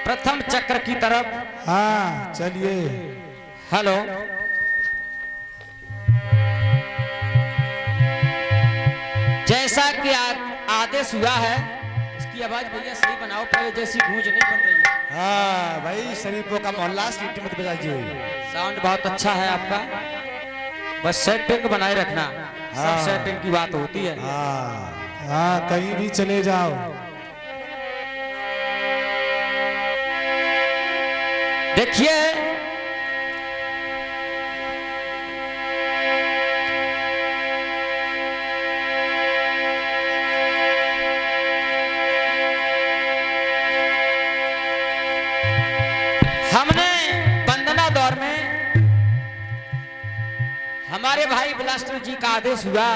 प्रथम चक्र की तरफ। हाँ चलिए। हेलो, जैसा कि आदेश हुआ है, इसकी आवाज भैया सही बनाओ, पहले जैसी गूंज नहीं बन रही है। हाँ भाई, शरीफों का मोहल्ला सीटी मत बजाइए। साउंड बहुत अच्छा है आपका, बस सेटिंग बनाए रखना। सब सेटिंग की बात होती है। हाँ कहीं भी चले जाओ। देखिए, हमने वंदना दौर में हमारे भाई ब्लास्टर जी का आदेश हुआ।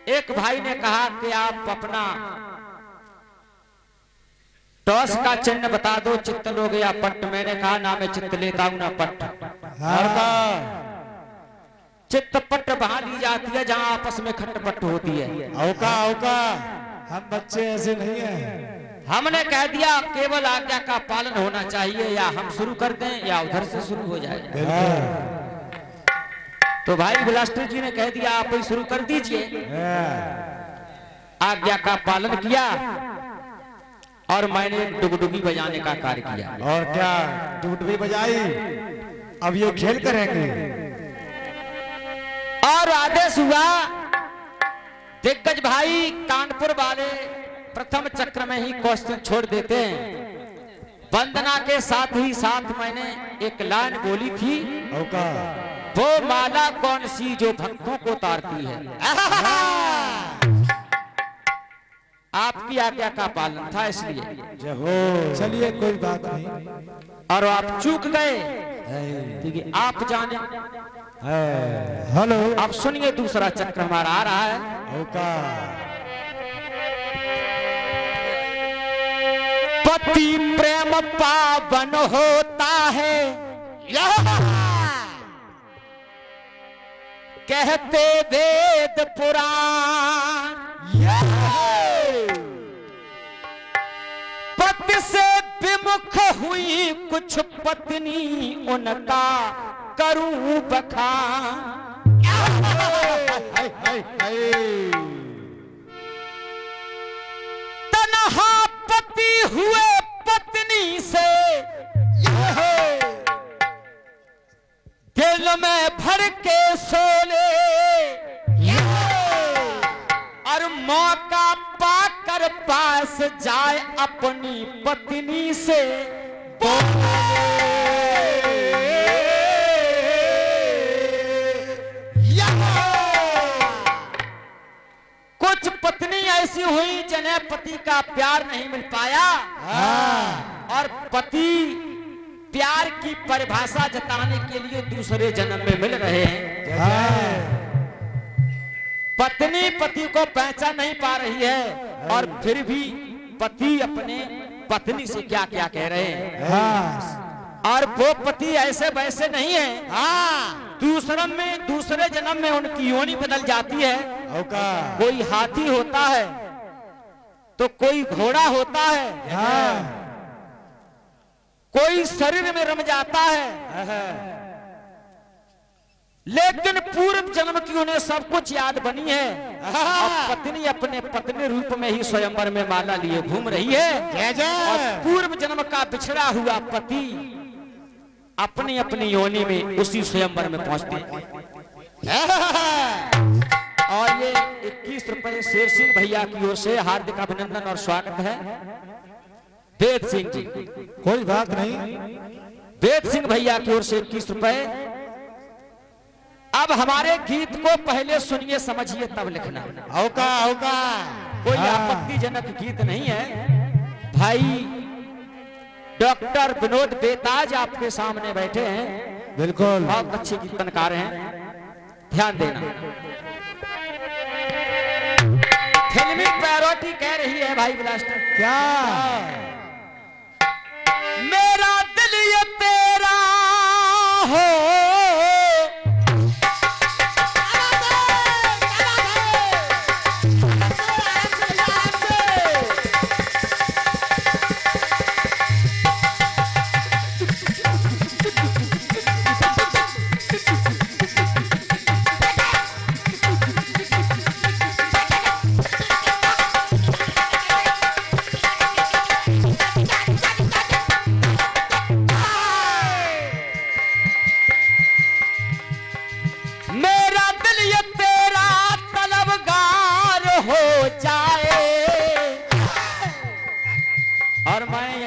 एक भाई ने कहा कि आप अपना टॉस का चिन्ह बता दो, चित्त लोगे या पट्ट। मैंने कहा ना मैं चित्त लेता हूं ना पट्ट। चित्त पट्ट वहां ली जाती है जहां आपस में खटपट होती है। औका औका, हम बच्चे ऐसे नहीं हैं। हमने कह दिया केवल आज्ञा का पालन होना चाहिए, या हम शुरू कर दें या उधर से शुरू हो जाए। तो भाई ब्लास्टर जी ने कह दिया आप ही शुरू कर दीजिए। आज्ञा का पालन किया और मैंने डुगडुगी बजाने का कार्य किया। और क्या डुगडुगी बजाई। अब ये खेल करेंगे। और आदेश हुआ, दिग्गज भाई कानपुर वाले प्रथम चक्र में ही क्वेश्चन छोड़ देते हैं। वंदना के साथ ही साथ मैंने एक लाइन बोली थी, वो माला कौन सी जो भक्तों को तारती है। आपकी आज्ञा का पालन था इसलिए। चलिए कोई बात नहीं। और आप चूक गए, ठीक है, आप जाने। हेलो, अब सुनिए दूसरा चक्र हमारा आ रहा है। पति प्रेम पावन होता है, कहते वेद पुराण। पति से विमुख हुई कुछ पत्नी, उनका करूं बखान। तन्हा पति हुए पत्नी से, दिल में भर के सोले, और मौका पाकर पास जाए अपनी पत्नी से कुछ पत्नी ऐसी हुई जिन्हें पति का प्यार नहीं मिल पाया, और पति प्यार की परिभाषा जताने के लिए दूसरे जन्म में मिल रहे हैं। पत्नी पति को पहचान नहीं पा रही है, और फिर भी पति अपने पत्नी से क्या क्या कह रहे हैं। और वो पति ऐसे वैसे नहीं है। दूसरे जन्म में उनकी योनि बदल जाती है। कोई हाथी होता है तो कोई घोड़ा होता है, कोई शरीर में रम जाता है, लेकिन पूर्व जन्म की उन्हें सब कुछ याद बनी है। और पत्नी अपने पत्नी रूप में ही स्वयंवर में माला लिए घूम रही है। और पूर्व जन्म का बिछड़ा हुआ पति अपनी अपनी योनि में उसी स्वयंवर में पहुंचते हैं। और ये 21 रुपए शेर सिंह भैया की ओर से हार्दिक अभिनंदन और स्वागत है। वेद सिंह जी, कोई बात नहीं। वेद सिंह भैया की ओर से 21 रुपए। अब हमारे गीत को पहले सुनिए, समझिए, तब लिखना। कोई आपत्तिजनक गीत नहीं है। भाई डॉक्टर विनोद बेताज आपके सामने बैठे हैं, बिल्कुल बहुत अच्छे कीर्तनकार हैं, ध्यान देना। फिल्मी पैरोडी कह रही है भाई ब्लास्टर। क्या? मेरा दिल ये तेरा हो,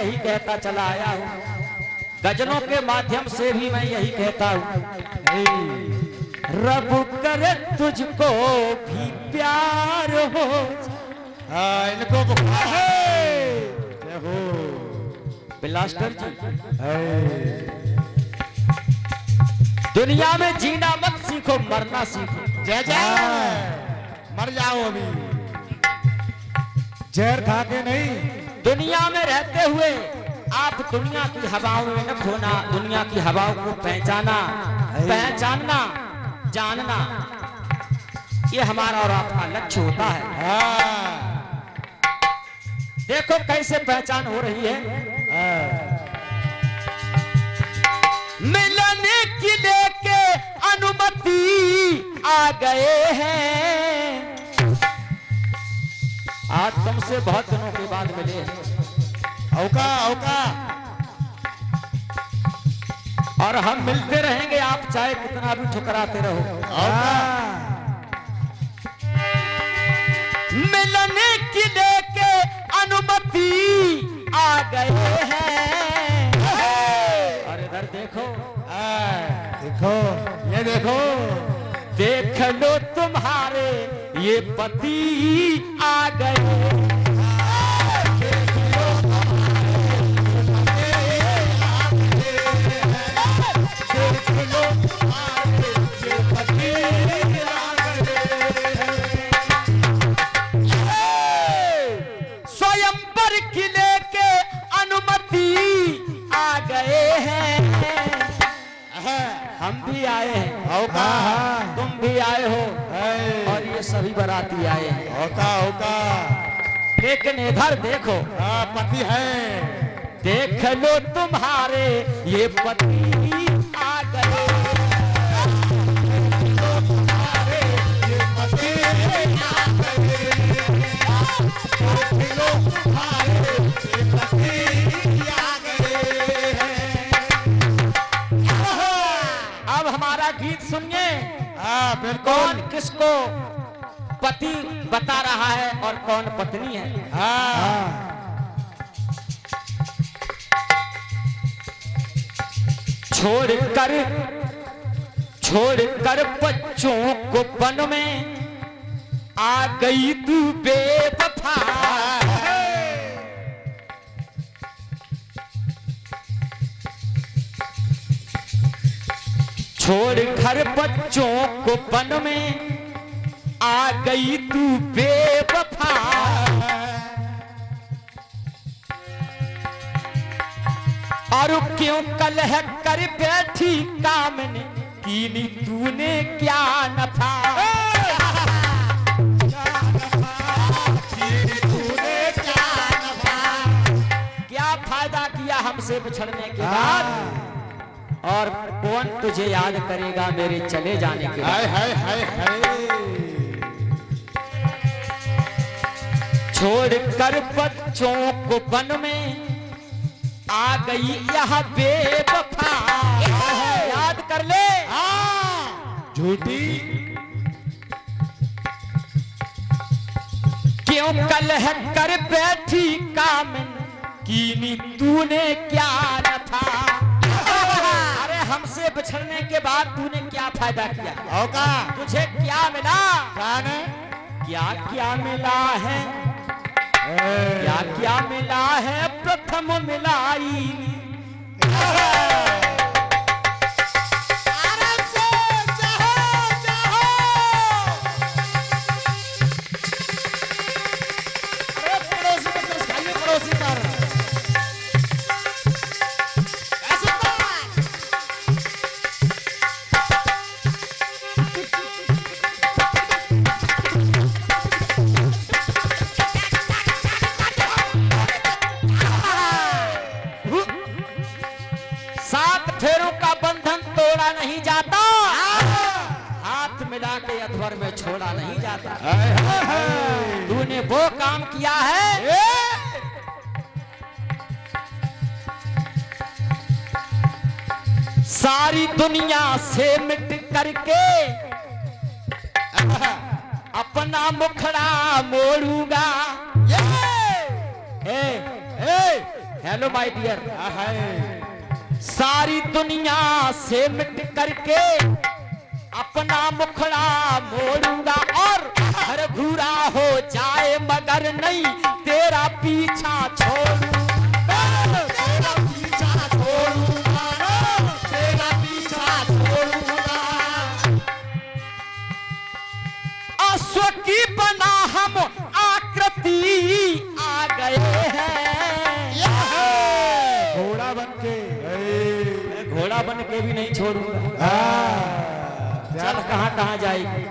यही कहता चला आया हूँ, गजलों के माध्यम से भी मैं यही कहता हूँ, रब करे तुझको भी प्यार हो। इनको बुखार है। जय हो ब्लास्टर जी। दुनिया में जीना मत सीखो, मरना सीखो। जय जय। मर जाओ अभी, जहर खा के नहीं। दुनिया में रहते हुए आप दुनिया की हवाओं में न खोना, दुनिया की हवाओं को पहचानना जानना, ये हमारा और आपका लक्ष्य होता है। देखो कैसे पहचान हो रही है। मिलने की लेके अनुमति आ गए हैं, आज तुमसे बहुत दिनों के बाद मिले। औका औका। और हम मिलते रहेंगे, आप चाहे कितना भी ठुकराते रहो। मिलने की लेके अनुमति आ गए हैं। और इधर देखो, देखो ये देखो, देख लो तुम्हारे ये पति आ गए। स्वयंवर की लेके अनुमति आ गए हैं। हम भी आए हैं, तुम भी आए हो, और ये सभी बाराती आए हैं। लेकिन इधर देखो, पति है। देख लो तुम्हारे ये पति आ गए। अब हमारा गीत सुनिए। कौन किसको पति बता रहा है और कौन पत्नी है। छोड़कर बच्चों को वन में आ गई तू बेवफा। छोड़कर बच्चों को वन में आ गई तू बेवफा। और क्यों कलह कर बैठी कामने, कीनी तूने क्या नफा। क्या फायदा किया हमसे बिछड़ने के बाद, और कौन तुझे याद करेगा मेरे चले जाने के बाद। छोड़कर बच्चों को वन में आ गई यह बेवफा। याद कर ले झूठी। क्यों कलह कर बैठी कामन, कीनी तूने क्या रखा। अरे हमसे बिछड़ने के बाद तूने क्या फायदा किया, तुझे क्या मिला। क्या क्या मिला है, क्या क्या मिला है प्रथम मिलाई। सात फेरों का बंधन तोड़ा नहीं जाता, हाथ मिला के अधवर में छोड़ा नहीं जाता। तूने वो काम किया है, सारी दुनिया से मिट करके अपना मुखड़ा मोड़ूंगा। Hello my dear. हाय सारी दुनिया से मिट करके अपना मुखड़ा मोड़ूंगा और हर घूरा हो जाए मगर नहीं तेरा पीछा छोड़ूंगा, तेरा पीछा छोड़ूंगा, तेरा पीछा छोड़ूंगा। अश्व की बना हम आकृति आ गए हैं, घोड़ा बन के घोड़ा बन के भी नहीं छोड़ूंगा। चल कहाँ जाएगी,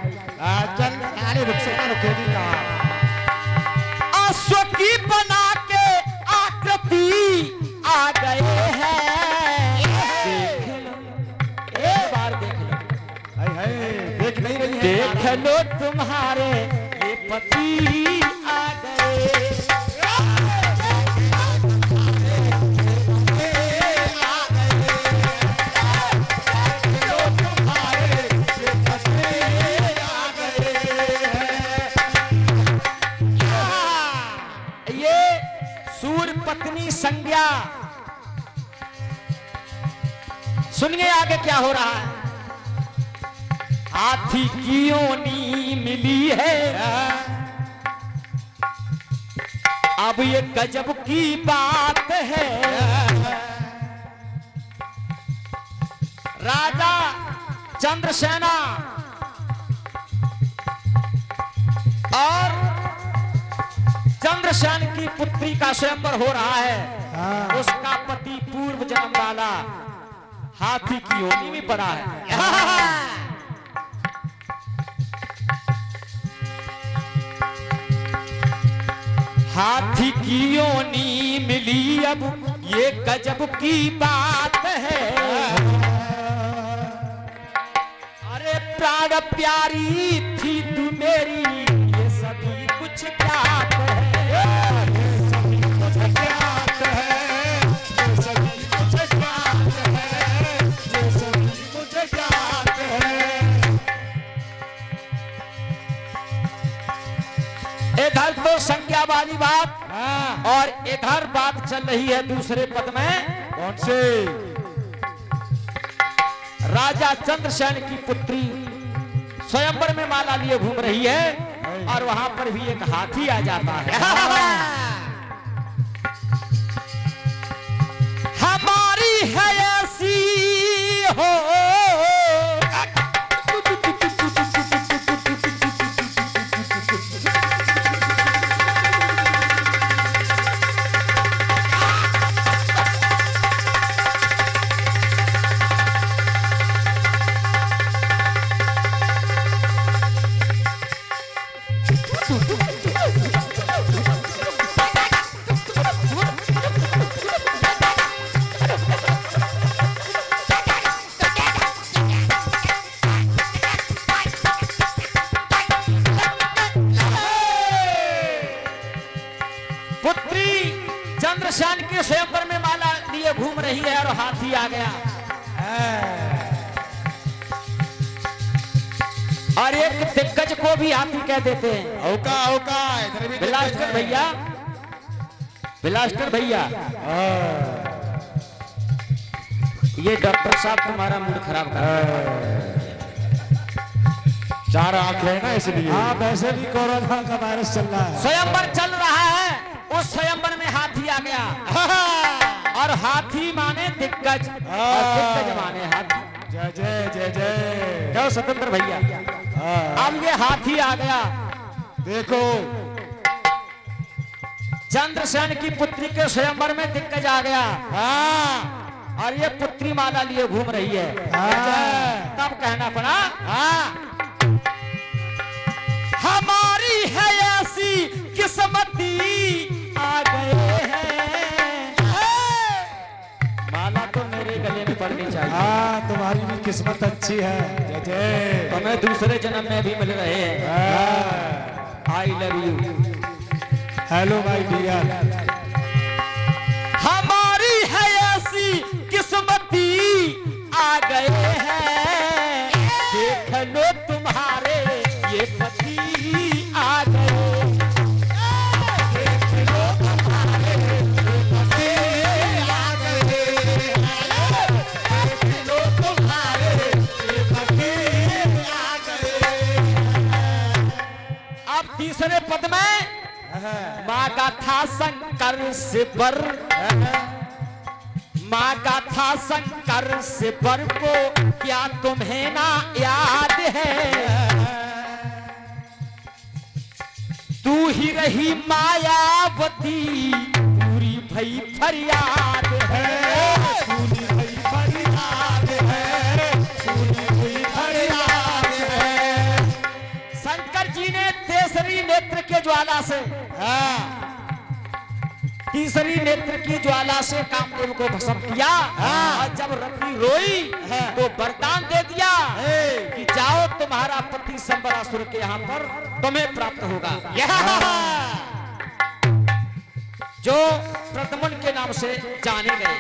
चल अरे रुकेगी कहाँ। अश्व की बना के आकृति आ गए हैं, देख लो एक बार देख लो, हाय हाय देख नहीं रही है, देख लो तुम्हारे ये पति आ गए। पत्नी संज्ञा सुनिए आगे क्या हो रहा है। हाथी की योनी मिली है, अब ये गजब की बात है। राजा चंद्रसेना और चंद्रसेन की पुत्री का स्वयंवर हो रहा है। उसका पति पूर्व जन्म वाला हाथी की योनि में पड़ा है। हाथी की योनि मिली अब ये गजब की बात है। अरे प्राण प्यारी थी तू मेरी, ये सभी कुछ ज्ञात है। इधर तो संज्ञा वाली बात और इधर बात चल रही है दूसरे पद में। कौन से? राजा चंद्रसेन की पुत्री स्वयंवर में माला लिए घूम रही है और वहां पर भी एक हाथी आ जाता है। हमारी है ऐसी हो चंद्रसेन के स्वयंवर में माला लिए घूम रही है और हाथी आ गया। और एक दिग्गज को भी हाथी कह देते हैं। औका औका इधर भी बिलास्टर भैया, बिलास्टर भैया, ये डॉक्टर साहब तुम्हारा मूड खराब कर रहे हैं। चार आंख है ना इसलिए। हाँ वैसे भी कोरोना का वायरस चल रहा है। स्वयंवर चल रहा है, उस स्वयंवर में हाथी आ गया और हाथी माने दिग्गज और दिग्गज माने हाथी। जय जय जय जय जय स्वतंत्र भैया। अब ये हाथी आ गया। देखो चंद्रसेन की पुत्री के स्वयंवर में दिग्गज आ गया और ये पुत्री माला लिए घूम रही है। तब कहना पड़ा हमारी है ऐसी किस्मती आ गए हैं। माला तो मेरे गले में पड़नी चाहिए। हाँ तुम्हारी भी किस्मत अच्छी है। जय जय। हमें दूसरे जन्म में भी मिल रहे हैं। I love you. Hello my dear. हमारी है ऐसी किस्मती आ गए हैं, देख लो तुम्हारे ये पति आ गए। देख लो तुम्हारे ये पति मांगा था शंकर से वर, मांगा था शंकर से वर को, क्या तुम्हें ना याद है? तू ही रही मायावती, पूरी भई फरियाद है, पूरी भई फरियाद है, पूरी भई फरियाद है। शंकर जी ने तीसरी नेत्र के ज्वाला से, तीसरी नेत्र की ज्वाला से कामदेव को भस्म किया। और जब रत्नी रोई तो वरदान दे दिया कि जाओ तुम्हारा पति संबरासुर के यहाँ पर तुम्हें प्राप्त होगा, जो प्रद्युम्न के नाम से जाने गए।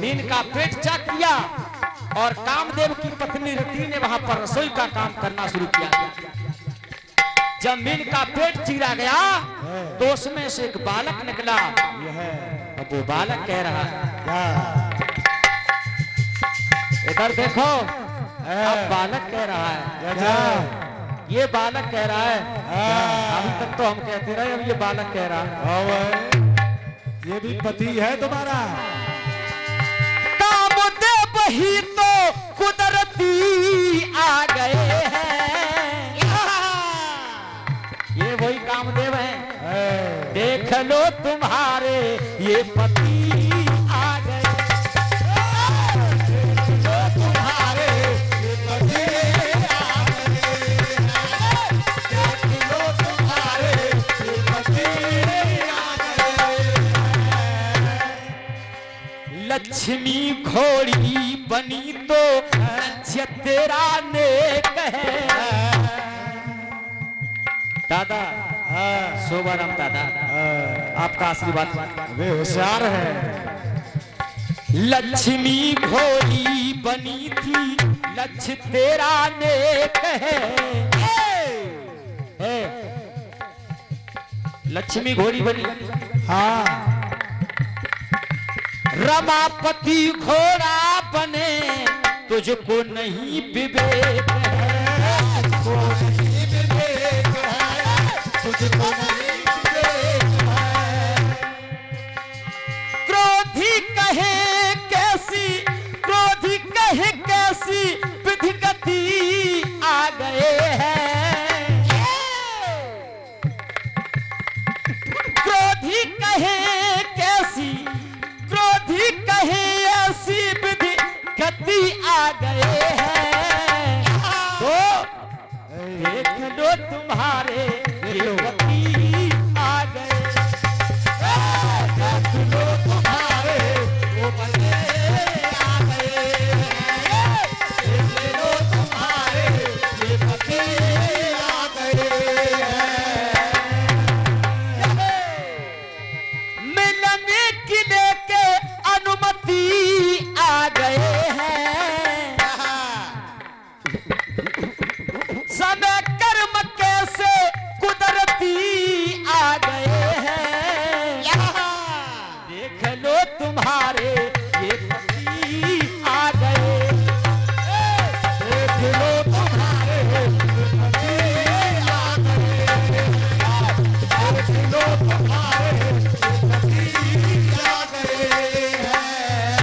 मीन का पेट चाक किया और कामदेव की पत्नी रति ने वहां पर रसोई का काम करना शुरू किया। जब मीन का पेट चीरा गया तो उसमें से एक बालक निकला। अब वो बालक कह रहा है, इधर देखो, अब बालक कह रहा है, ये बालक कह रहा है। अभी तक तो हम कहते रहे, अब ये बालक कह रहा है। ये भी पति है तुम्हारा? कामदेव ही तो कुदरती आ गए हैं, ये वही कामदेव हैं। देख लो तुम्हारे ये पति आ गए, देख लो तुम्हारे ये पति आ गए, देख लो तुम्हारे ये पति आ गए। लक्ष्मी घोड़ी बनी तो लक्ष्य तेरा नेक है। दादा, शोभाराम दादा, आपका आशीर्वाद वे होशियार है। लक्ष्मी घोड़ी बनी थी, लक्ष्य तेरा नेक है। लक्ष्मी घोड़ी बनी, रमापति घोड़ा बने, तुझको नहीं विवेक है, तुझको नहीं विवेक है। क्रोधी कहे कैसी, क्रोधी कहे कैसी विधि गति आ गए हैं। क्रोधी कहे कैसी, क्रोधी कहे ऐसी विधि गति आ गए हैं। तो देख लो तुम्हारे ये पति आ गए, देख लो तुम्हारे वो पति आ गए, देख लो तुम्हारे ये पति आ गए। मिलने की लेके अनुमति आ गए हैं, समय कर्म कैसे कुदरती आ गए हैं। देख लो तुम्हारे ये पति आ गए, देख लो तुम्हारे ये पति आ गए, देख लो तुम्हारे ये पति आ गए हैं।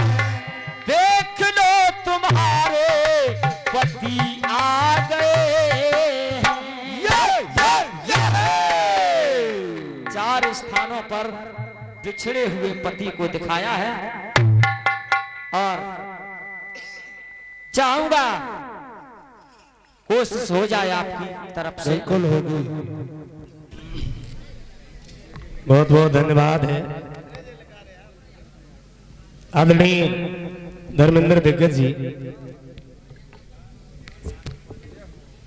देख लो तुम्हारे पति आ गए। चार स्थानों पर बिछड़े हुए पति को दिखाया है और चाहूंगा कोशिश हो जाए आपकी तरफ से। बिल्कुल होगी। बहुत बहुत धन्यवाद है आदरणीय धर्मेंद्र दिग्गज जी।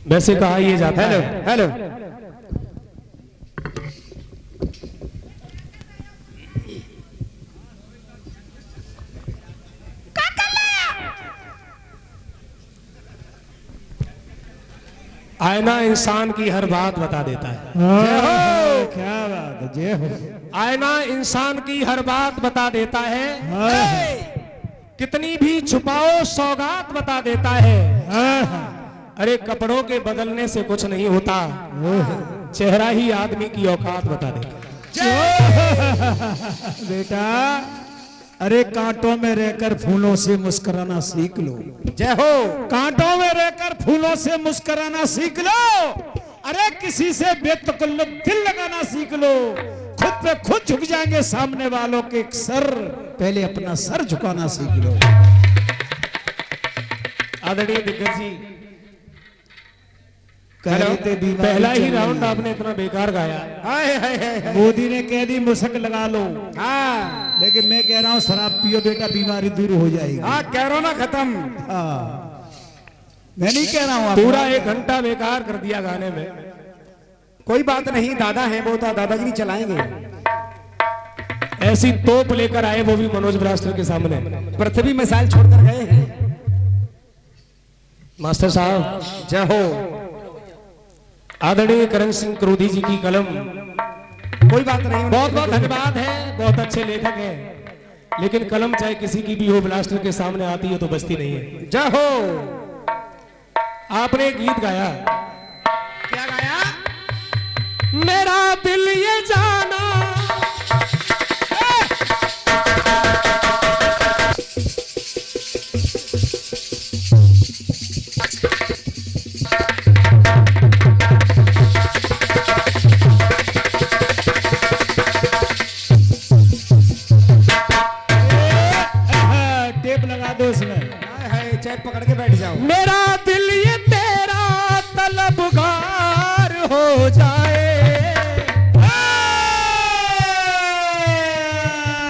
वैसे कहा ये जाता है, हेलो आईना इंसान की हर बात बता देता है। जय हो, क्या बात है, जय हो। आईना इंसान की हर बात बता देता है, कितनी भी छुपाओ सौगात बता देता है। अरे कपड़ों के बदलने से कुछ नहीं होता, चेहरा ही आदमी की औकात बता देता है। बेटा, अरे कांटों में रहकर फूलों से मुस्कुराना सीख लो। जय हो। कांटों में रहकर फूलों से मुस्कुराना सीख लो। अरे किसी से बेतकल्लुफ दिल लगाना सीख लो। खुद पे खुद झुक जाएंगे सामने वालों के सर, पहले अपना सर झुकाना सीख लो। आदरणीय दिग्गज जी, पहला ही राउंड आपने इतना बेकार गाया। हाय हाय हाय। मोदी ने कह दी मुसक लगा लो, हाँ लेकिन मैं कह रहा हूँ शराब पियो बेटा, बीमारी दूर हो जाएगी। हाँ, कोरोना खत्म। हाँ, मैं नहीं कह रहा हूँ पूरा 1 घंटा बेकार कर दिया गाने में। कोई बात नहीं, दादा है वो तो दादागिरी चलाएंगे। ऐसी तोप लेकर आए वो भी मनोज ब्लास्टर के सामने। पृथ्वी मिसाइल छोड़कर गए हैं। मास्टर साहब जय हो। आदरणीय करण सिंह क्रोधी जी की कलम, कोई बात नहीं, बहुत बहुत धन्यवाद है, बहुत अच्छे लेखक हैं, लेकिन कलम चाहे किसी की भी हो, ब्लास्टर के सामने आती है तो बचती नहीं है। जय हो। आपने एक गीत गाया, क्या गाया? मेरा दिल ये जाना टेप लगा दो इसमें। चैन पकड़ के बैठ जाओ। मेरा दिल ये तेरा तलबगार हो जाए।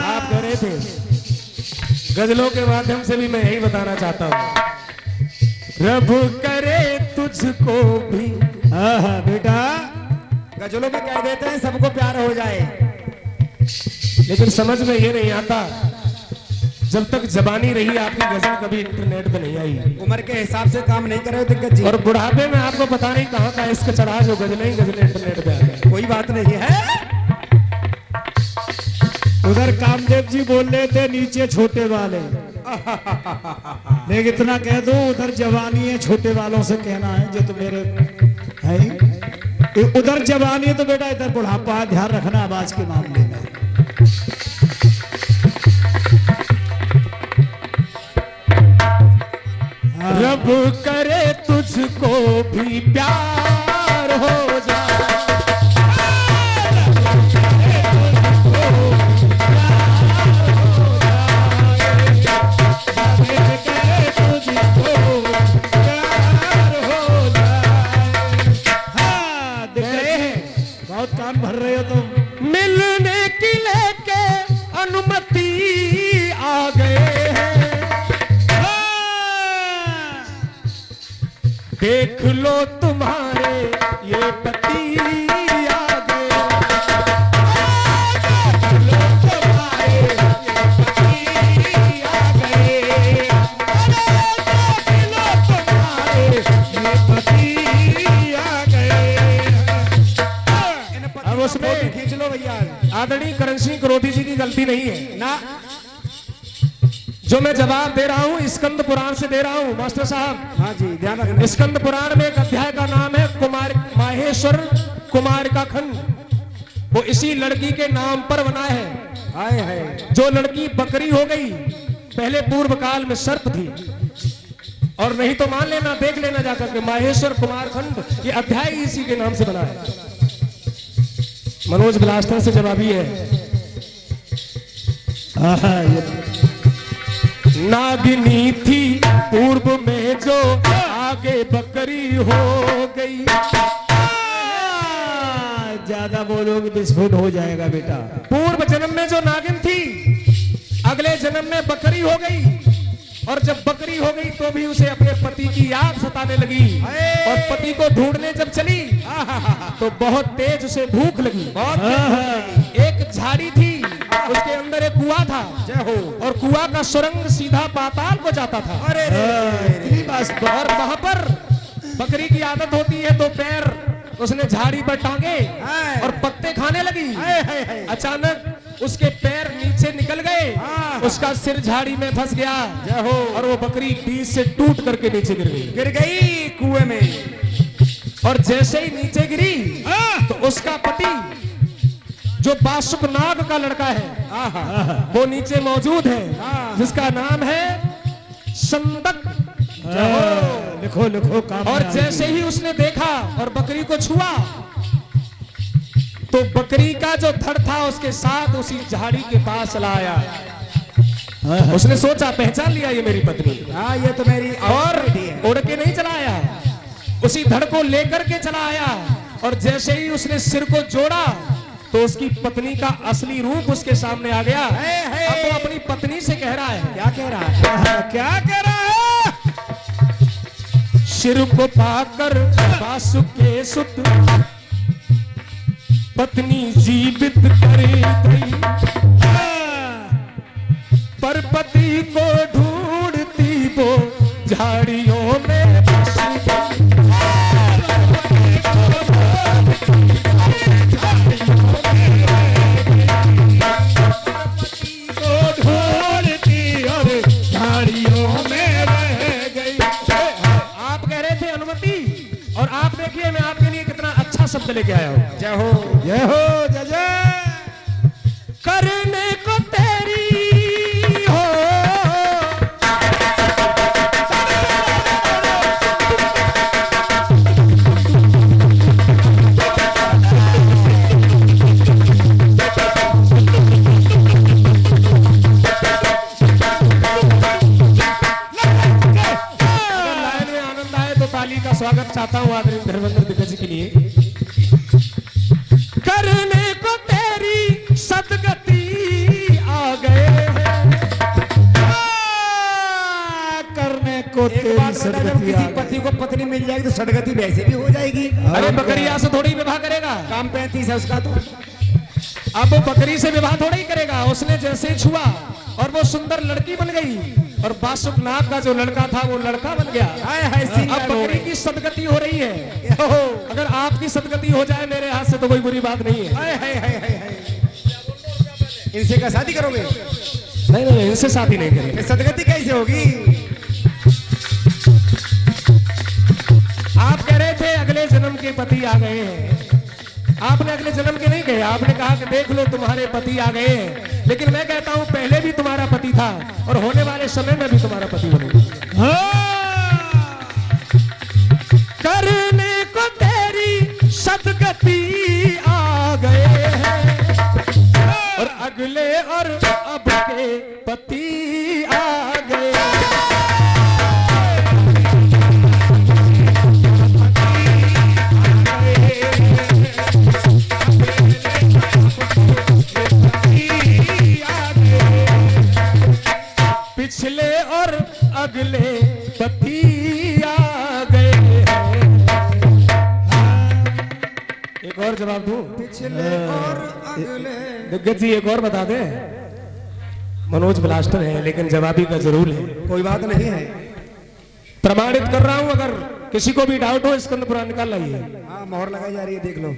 आप कह रहे थे, गजलों के माध्यम से भी मैं यही बताना चाहता हूँ, रब करे तुझको भी। हाँ बेटा, गजलों में कह देते हैं सबको प्यार हो जाए, लेकिन समझ में ये नहीं आता, जब तक जबानी रही आपकी गजल कभी इंटरनेट पे नहीं आई। उम्र के हिसाब से काम नहीं करे दिग्गज जी। और बुढ़ापे में आपको पता नहीं कहाँ का इसका चढ़ा, जो गजलें ही गजलें इंटरनेट पे आ गए। कोई बात नहीं है। उधर कामदेव जी बोल रहे थे नीचे छोटे वाले, लेकिन इतना कह दो उधर जवानी है, छोटे वालों से कहना है जो तो मेरे है। उधर जवानी है तो बेटा इधर बुढ़ापा, ध्यान रखना आवाज के मामले में। रब करे तुझको भी प्यार हो जाए। बहुत कान भर रहे हो तुम। मिलने की लेके अनुमति आ गए हैं, देख लो तुम्हारे ये पति आ गए। देख लो तुम्हारे ये पति आ गए। देख लो तुम्हारे ये पति आ गए। अब उसमें खींच लो भैया। आदरणीय करण सिंह क्रोधी जी की गलती नहीं है ना, जो मैं जवाब दे रहा हूँ स्कंद पुराण से दे रहा हूँ मास्टर साहब। हाँ जी, ध्यान रखना। स्कंद पुराण में एक अध्याय का नाम है कुमार माहेश्वर कुमार का खंड। वो इसी लड़की के नाम पर बना है। हाय हाय। जो लड़की बकरी हो गई, पहले पूर्व काल में सर्प थी, और नहीं तो मान लेना, देख लेना जाकर के माहेश्वर कुमार खंड, ये अध्याय इसी के नाम से बना है। मनोज ब्लास्टर से जवाबी है, नागिनी थी पूर्व में जो आगे बकरी हो गई। ज्यादा बोलोगे विस्फोट हो जाएगा बेटा। पूर्व जन्म में जो नागिन थी, अगले जन्म में बकरी हो गई, और जब बकरी हो गई तो भी उसे अपने पति की याद सताने लगी, और पति को ढूंढने जब चली तो बहुत तेज उसे भूख लगी। एक झाड़ी थी, उसके अंदर एक कुआं था, और कुआं का सुरंग सीधा पाताल को जाता था। और वहां पर बकरी की आदत होती है, तो पैर उसने झाड़ी पर टांगे और पत्ते खाने लगी। अचानक उसके पैर नीचे निकल गए, उसका सिर झाड़ी में फंस गया, और वो बकरी बीच से टूट करके नीचे गिर गई कुएं में। और जैसे ही नीचे गिरी तो उसका पति जो बासुक नाग का लड़का है वो नीचे मौजूद है, जिसका नाम है संदक। लिखो लिखो काम। और जैसे ही उसने देखा और बकरी को छुआ तो बकरी का जो धड़ था उसके साथ उसी झाड़ी के पास चला आया। उसने सोचा पहचान लिया ये मेरी पत्नी, हाँ ये तो मेरी और बेटी है। उड़ के नहीं चला आया, उसी धड़ को लेकर के चला आया। और जैसे ही उसने सिर को जोड़ा तो उसकी पत्नी का असली रूप उसके सामने आ गया। अब वो अपनी पत्नी से कह रहा है, क्या कह रहा है? क्या कह रहा है? सिर को पाकर बासुक के सुत पत्नी जीवित कर गई, पर पति को ढूंढती वो झाड़ियों में फंस गई। झाड़ियों में रह गई। आप कह रहे थे अनुमति, और आप देखिए मैं आपके लिए कितना अच्छा शब्द लेके आया हूं। जय हो जय हो जय जय। करने को तेरी हो का स्वागत चाहता हूं आदरणीय धर्मेंद्र दिग्गज के लिए। करने को तेरी सदगति आ गए हैं, करने को एक तेरी बात बता, जब सदगति किसी आ पति को पत्नी मिल जाएगी तो सदगति वैसे भी हो जाएगी। अरे बकरिया से थोड़ी विवाह करेगा, काम 35 है उसका तो। अब वो बकरी से विवाह थोड़ा ही करेगा। उसने जैसे छुआ और वो सुंदर लड़की बन गई, और बासुक नाग का जो लड़का था वो लड़का बन गया। हाय हाय अब बकरी की सदगति हो रही है। अगर आपकी सदगति हो जाए मेरे हाथ से तो कोई बुरी बात नहीं है। हाय हाय हाय हाय हाय। इनसे क्या शादी करोगे? नहीं नहीं, इनसे शादी नहीं करेंगे। ये सदगति कैसे होगी? आप कह रहे थे अगले जन्म के पति आ गए हैं। आपने अगले जन्म के नहीं कहे, आपने कहा कि देख लो तुम्हारे पति आ गए हैं। लेकिन मैं कहता हूं पहले भी तुम्हारा पति था और होने वाले समय में भी तुम्हारा पति बनेगा। करने को तेरी सदगति आ गए हैं, और अगले और अब के पति आ गए। पिछले और अगले पति आ गए हैं। एक और जवाब दूं? पिछले और अगले। दिग्गज जी एक और बता दे। मनोज ब्लास्टर है लेकिन जवाबी का जरूर है। कोई बात नहीं है। प्रमाणित कर रहा हूं, अगर किसी को भी डाउट हो स्कंद पुराण निकाल लाइए। हाँ मोहर लगाई जा रही है, देख लो।